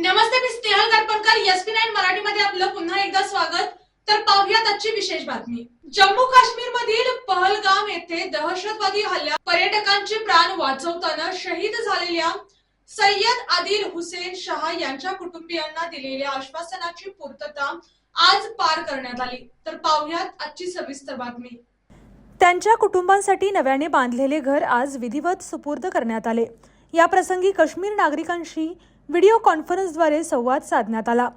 नमस्ते, मी Snehal गारपणकर. SP9 मराठीमध्ये आपलं पुन्हा एकदा स्वागत. तर पाहूयात आजची विशेष बातमी. जम्मू काश्मीर मधील पहलगाम येथे दहशतवादी हल्ल्यात पर्यटकांचे प्राण वाचवताना शहीद झालेल्या सय्यद आदिल हुसेन शाह यांच्या कुटुंबियांना दिलेल्या आश्वासनाची पूर्तता आज पार करण्यात आली. तर पाहूयात आजची सविस्तर बातमी. त्यांच्या कुटुंबांसाठी नव्याने बांधलेले घर आज विधिवत सुपूर्द करण्यात आले. या प्रसंगी काश्मीर नागरिकांशी व्हिडिओ कॉन्फरन्सद्वारे संवाद साधण्यात आला.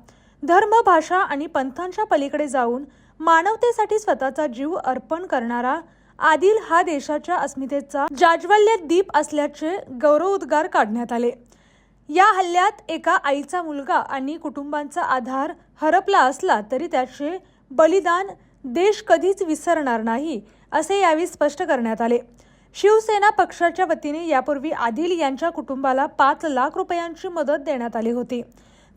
धर्म, भाषा आणि पंथांच्या पलीकडे जाऊन मानवतेसाठी स्वतःचा जीव अर्पण करणारा आदिल हा देशाच्या अस्मितेचा जाज्वल्य दीप असल्याचे गौरवोद्गार काढण्यात आले. या हल्ल्यात एका आईचा मुलगा आणि कुटुंबांचा आधार हरपला असला तरी त्याचे बलिदान देश कधीच विसरणार नाही, असे यावेळी स्पष्ट करण्यात आले. शिवसेना पक्षाच्या वतीने यापूर्वी आदिल यांच्या कुटुंबाला 5 लाख रुपयांची मदत देण्यात आली होती.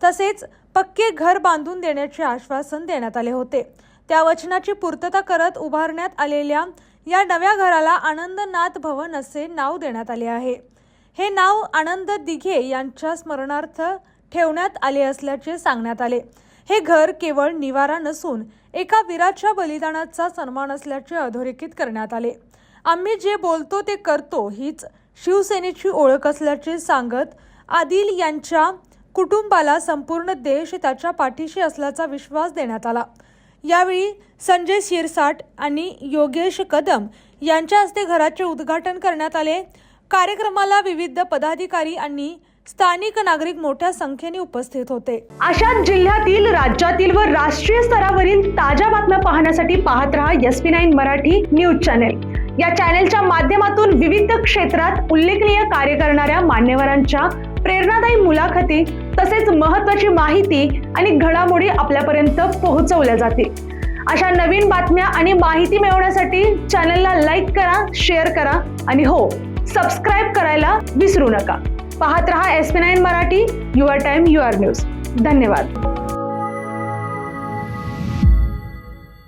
तसेच पक्के घर बांधून देण्याचे आश्वासन देण्यात आले होते. त्या वचनाची पूर्तता करत उभारण्यात आलेल्या या नव्या घराला आनंदनाथ भवन असे नाव देण्यात आले आहे. हे नाव आनंद दिघे यांच्या स्मरणार्थ ठेवण्यात आले असल्याचे सांगण्यात आले. हे घर केवळ निवारा नसून एका वीराच्या बलिदानाचा सन्मान असल्याचे अधोरेखित करण्यात आले. आम्ही जे बोलतो ते करतो हीच शिवसेनेची ओळख असल्याचे सांगत आदिल यांच्या कुटुंबाला संपूर्ण देश त्याच्या पाठीशी असल्याचा विश्वास देण्यात आला. यावेळी संजय शिरसाट आणि योगेश कदम यांच्या हस्ते घराचे उद्घाटन करण्यात आले. कार्यक्रमाला विविध पदाधिकारी आणि स्थानिक नागरिक मोठ्या संख्येने उपस्थित होते. अशाच जिल्ह्यातील, राज्यातील व राष्ट्रीय स्तरावरील ताज्या बातम्या पाहण्यासाठी पाहत रहा SP9 मराठी न्यूज चॅनेल. या चॅनेलच्या माध्यमातून विविध क्षेत्रात उल्लेखनीय कार्य करणाऱ्या मान्यवरांच्या प्रेरणादायी मुलाखती तसेच महत्त्वाची माहिती आणि घडामोडी आपल्यापर्यंत पोहोचवल्या जातील. अशा नवीन बातम्या आणि माहिती मिळवण्यासाठी चॅनेलला लाईक करा, शेअर करा आणि हो, सबस्क्राईब करायला विसरू नका. पाहत रहा SP9 Marathi, your time your news. धन्यवाद.